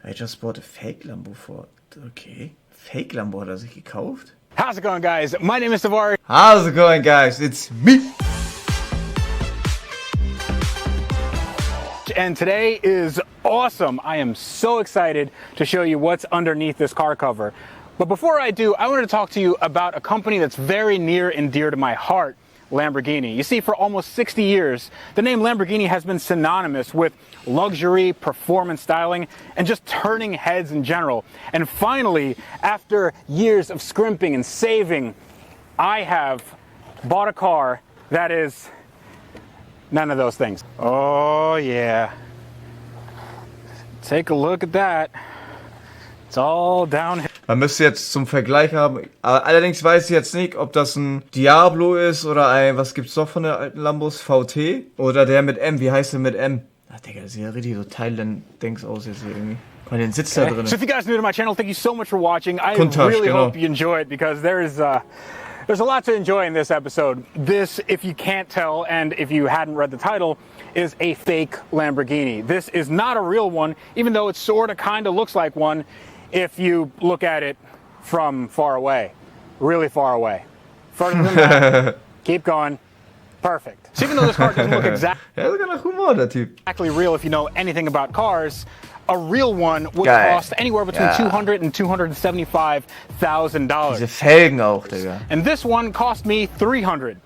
I just bought a fake Lambo for... Okay. Fake Lambo hat er sich gekauft? How's it going, guys? My name is Uwe. How's it going, guys? It's me. And today is awesome. I am so excited to show you what's underneath this car cover. But before I do, I wanted to talk to you about a company that's very near and dear to my heart, Lamborghini. You see, for almost 60 years, the name Lamborghini has been synonymous with luxury, performance styling, and just turning heads in general. And finally, after years of scrimping and saving, I have bought a car that is none of those things. Oh yeah. Take a look at that. It's all downhill. Man müsste jetzt zum Vergleich haben. Allerdings weiß ich jetzt nicht, ob das ein Diablo ist oder ein, was gibt's noch von der alten Lambos? VT? Oder der mit M. Wie heißt der mit M? Ach, Digga, das sieht ja richtig so Thailand-Dings aus jetzt hier irgendwie. Guck mal, den sitzt da drin. So if you guys are new to my channel, thank you so much for watching. I really hope you enjoy it because there's a lot to enjoy in this episode. This, if you can't tell, and if you hadn't read the title, is a fake Lamborghini. This is not a real one, even though it sort of kind of looks like one if you look at it from far away, really far away. Further than that, keep going. Perfect. So even though this car doesn't look exactly real if you know anything about cars, a real one would cost anywhere between $200,000 and $275,000. Diese Felgen auch, Digga. And this one cost me $300.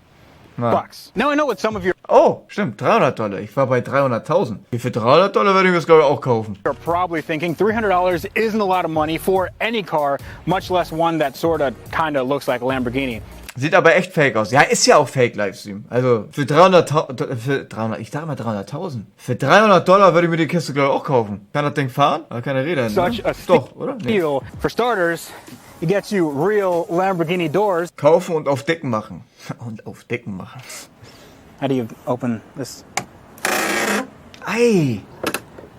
Bucks. Now I know what some of you Oh, stimmt, $300. Ich war bei 300.000. Für $300 würde ich das, glaube ich, auch kaufen. You're probably thinking $300 isn't a lot of money for any car, much less one that sort of kind of looks like a Lamborghini. Sieht aber echt fake aus. Ja, ist ja auch Fake-Livestream. Also für 300.000, ich sag mal 300.000. Für $300 würde ich mir die Kiste, glaube ich, auch kaufen. Kann das Ding fahren? Aber keine Rede. Such a Doch, oder? Nee. Deal. For starters, it gets you real Lamborghini doors. Kaufen und auf Dicken machen. Und auf Dicken machen. How do you open this? Ei!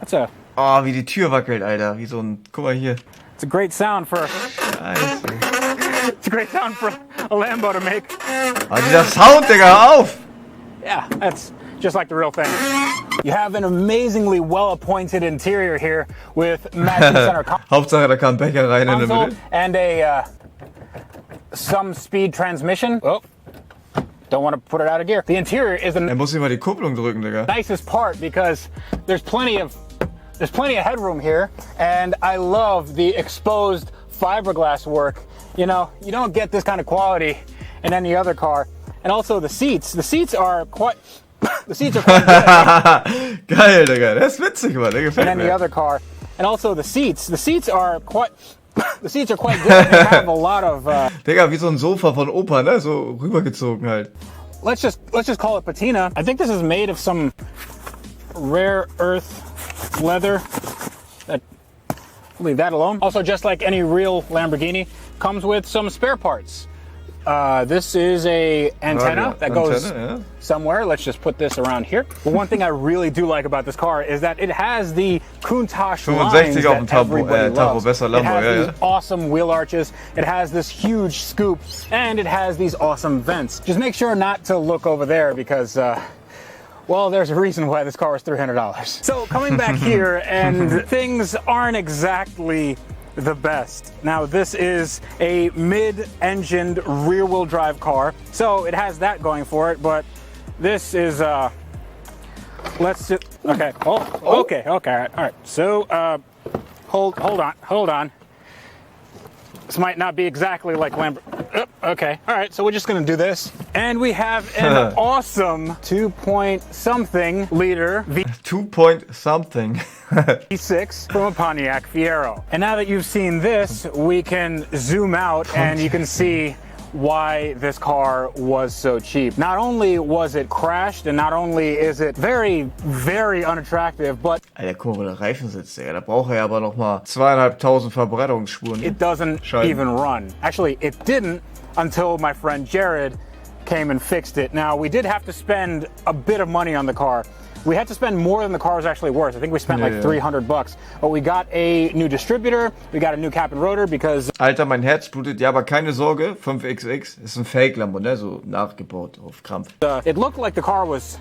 That's a... Oh, wie die Tür wackelt, Alter. Wie so ein... Guck mal hier. It's a great sound for... Scheiße. It's a great sound for a Lambo to make. Oh, dieser Sound, Digga, hör auf! Yeah, that's just like the real thing. You have an amazingly well-appointed interior here with matching center Hauptsache, da kam Becher rein in der Mitte. And a some speed transmission. Oh, don't want to put it out of gear. The interior is the muss immer die Kupplung drücken, Digga. nicest part because there's plenty of headroom here, and I love the exposed fiberglass work. You know, you don't get this kind of quality in any other car. And also the seats. The seats are quite good. Geil, Digga. Das ist witzig, Mann. Der gefällt mir. In any other car. And also the seats are quite good. They have a lot of Digga, wie so ein Sofa von Opa, ne? So rübergezogen halt. Let's just call it patina. I think this is made of some rare earth leather. Leave that alone. Also, just like any real Lamborghini, comes with some spare parts. This is a antenna that goes somewhere. Let's just put this around here. But one thing I really do like about this car is that it has the Countach lines that everybody loves. It has these awesome wheel arches. It has this huge scoop, and it has these awesome vents. Just make sure not to look over there because well, there's a reason why this car was $300. So coming back here, and things aren't exactly the best. Now this is a mid-engined rear-wheel drive car, so it has that going for it, but this is let's just okay. Okay, all right. So hold on. This might not be exactly like okay, all right, so we're just gonna do this. And we have an awesome 2-point-something liter 2-point-something V6 from a Pontiac Fiero. And now that you've seen this, we can zoom out and you can see why this car was so cheap. Not only was it crashed and not only is it very, very unattractive, but Alter, guck mal, wo der Reifen sitzt, Digga. Da braucht er aber noch mal 2.500 Verbrennungsspuren. It doesn't even run. Actually, it didn't until my friend Jared came and fixed it. Now, we did have to spend a bit of money on the car. We had to spend more than the car was actually worth. I think we spent like $300. But we got a new distributor, we got a new cap and rotor because... Alter, mein Herz blutet. Ja, aber keine Sorge, 5XX ist ein Fake-Lambo, ne? So nachgebaut auf Krampf. It looked like the car was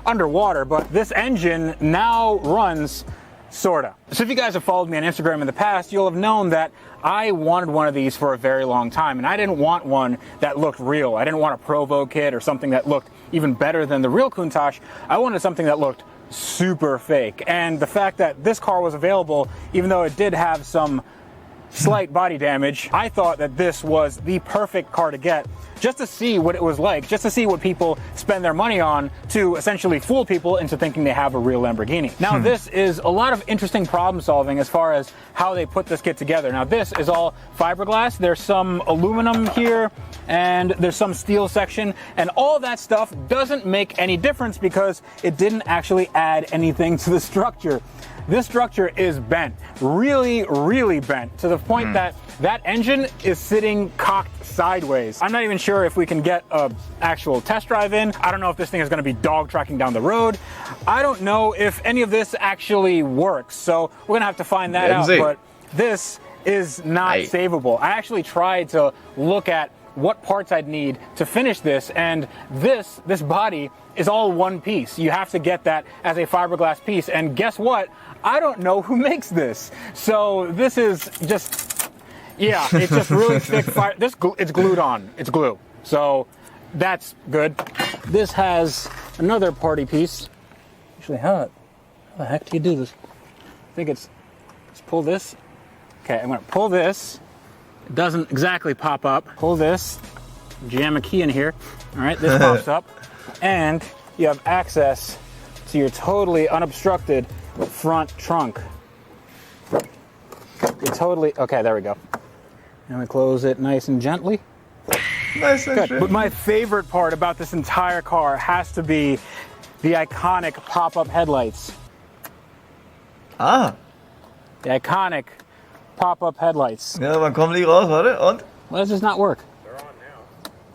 underwater, but this engine now runs Sorta. So if you guys have followed me on Instagram in the past, you'll have known that I wanted one of these for a very long time, and I didn't want one that looked real. I didn't want a Provo kit or something that looked even better than the real Countach. I wanted something that looked super fake. And the fact that this car was available, even though it did have some slight body damage, I thought that this was the perfect car to get, just to see what it was like, just to see what people spend their money on to essentially fool people into thinking they have a real Lamborghini. Now this is a lot of interesting problem solving as far as how they put this kit together. Now this is all fiberglass, there's some aluminum here, and there's some steel section, and all that stuff doesn't make any difference because it didn't actually add anything to the structure. This structure is bent, really, really bent, to the point that that engine is sitting cocked sideways. I'm not even sure if we can get an actual test drive in. I don't know if this thing is going to be dog tracking down the road. I don't know if any of this actually works, so we're going to have to find that out. But this is not savable. I actually tried to look at what parts I'd need to finish this, and this body is all one piece. You have to get that as a fiberglass piece, and guess what? I don't know who makes this. So this is just, yeah, it's just really thick it's glued on. It's glue. So that's good. This has another party piece. Actually, how the heck do you do this? I think let's pull this. Okay, I'm gonna pull this. It doesn't exactly pop up. Pull this, jam a key in here. All right, this pops up, and you have access to your totally unobstructed front trunk. You're totally, okay, there we go. And we close it nice and gently. Nice and Good. gently. But my favorite part about this entire car has to be the iconic pop-up headlights. Ah. The iconic pop-up headlights. Ja, wann kommen die raus? Warte, und? Why does this not work? They're on now.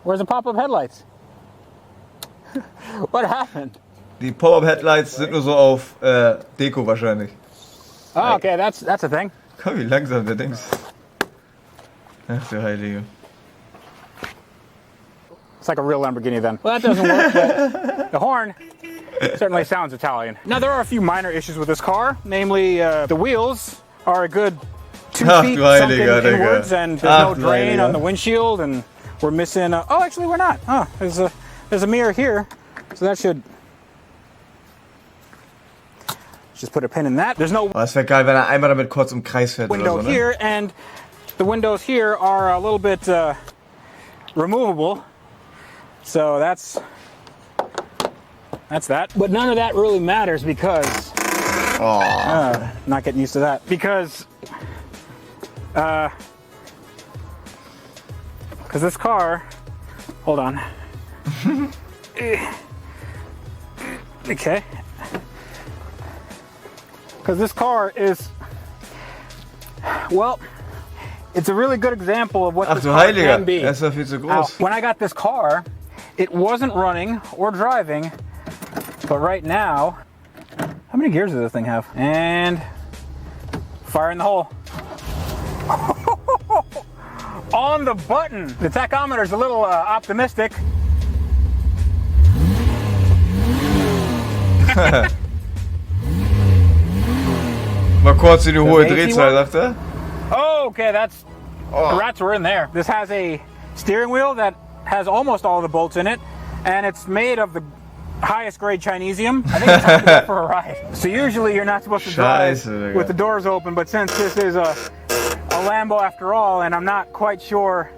Where's the pop-up headlights? What happened? Die Pop-Up-Headlights sind nur so auf Deko wahrscheinlich. Oh, okay, that's a thing. Komm, wie langsam der Dings. Ach du Heilige. It's like a real Lamborghini then. Well, that doesn't work, but the horn certainly sounds Italian. Now, there are a few minor issues with this car, namely the wheels are a good 2 feet sunken inwards, and there's no drain on the windshield, and we're missing oh, actually we're not. Oh, there's a mirror here, so that should just put a pin in that. There's no Es wäre geil, wenn einmal damit kurz im Kreis fährt window oder so, ne? here, and the windows here are a little bit removable. So that's that. But none of that really matters because not getting used to that. Because this car, hold on. Okay. Because this car is, well, it's a really good example of what this car can be. Ist ja viel zu groß. When I got this car, it wasn't running or driving, but right now, how many gears does this thing have? And fire in the hole. On the button. The tachometer's a little optimistic. Mal kurz in die hohe Drehzahl, sagt er. Oh, okay, the rats were in there. This has a steering wheel that has almost all the bolts in it, and it's made of the highest grade Chinesium. I think it's time to go for a ride. So usually you're not supposed to drive with the doors open, but since this is a Lambo after all, and I'm not quite sure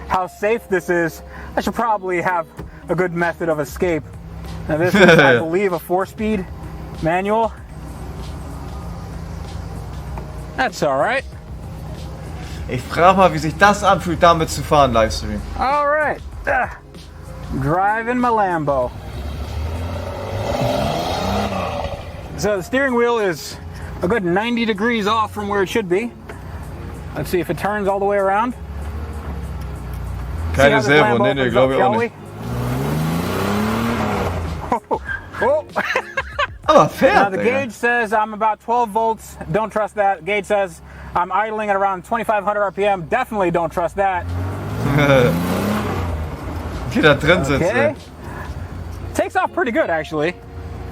how safe this is, I should probably have a good method of escape. Now this is, I believe, a 4-speed manual. That's all right. Ich frage mal, wie sich das anfühlt, damit zu fahren, Livestream. All right. Driving my Lambo. So the steering wheel is a good 90 degrees off from where it should be. Let's see if it turns all the way around. Keine Servo, nee, glaube ich auch nicht. Oh. Aber fährt, Now the gauge says I'm about 12 volts. Don't trust that. Gauge says I'm idling at around 2,500 RPM. Definitely don't trust that. Wie da drin sitzt. Okay. Takes off pretty good, actually.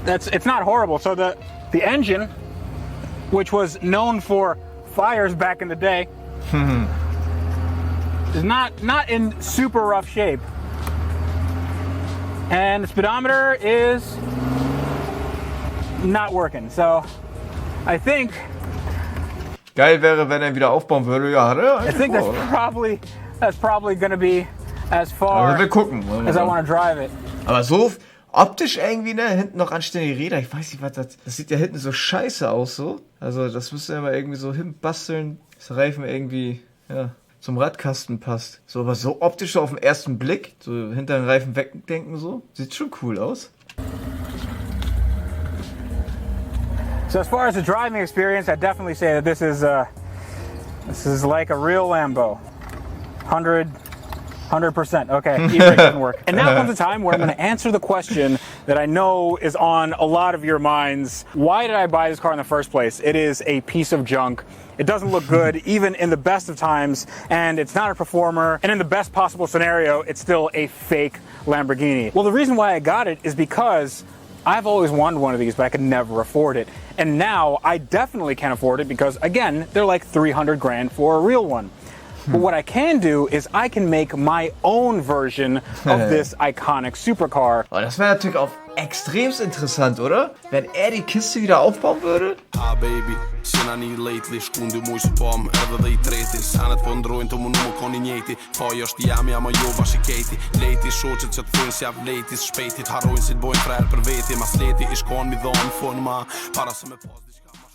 It's not horrible. So the engine which was known for fires back in the day, is not in super rough shape. And the speedometer is not working. So I think geil wäre, wenn er wieder aufbauen würde. Ja, hat er. I think that's probably going to be as far wir gucken, as I want to drive it. Aber so optisch irgendwie, ne? Hinten noch anständige Räder. Ich weiß nicht, was das sieht ja hinten so scheiße aus, so. Also, das müsste ja mal irgendwie so hinbasteln, dass der Reifen irgendwie, ja, zum Radkasten passt. So, aber so optisch so auf den ersten Blick, so hinter den Reifen wegdenken, so. Sieht schon cool aus. So as far as the driving experience, I'd definitely say that this is like a real Lambo. 100%. Okay, e-brake doesn't work. And now comes a time where I'm going to answer the question that I know is on a lot of your minds. Why did I buy this car in the first place? It is a piece of junk. It doesn't look good, even in the best of times, and it's not a performer. And in the best possible scenario, it's still a fake Lamborghini. Well, the reason why I got it is because I've always wanted one of these, but I could never afford it. And now I definitely can afford it because, again, they're like 300 grand for a real one. But what I can do is I can make my own version of this iconic supercar. Oh, das wäre natürlich auch extremst interessant, oder? Wenn er die Kiste wieder aufbauen würde. Ah baby, sinani lately, shkundu muj së pom, edhe dhe I treti. Sanet po ndrojnë të më nuk koni njeti. Po jo është jam, ama jo bashiketi. Leti shoqet që të thujnë si javë leti. Shpejtit harojnë si të bojnë frerë për veti. Mas leti ish konë mi dhonë fun ma. Para se me pas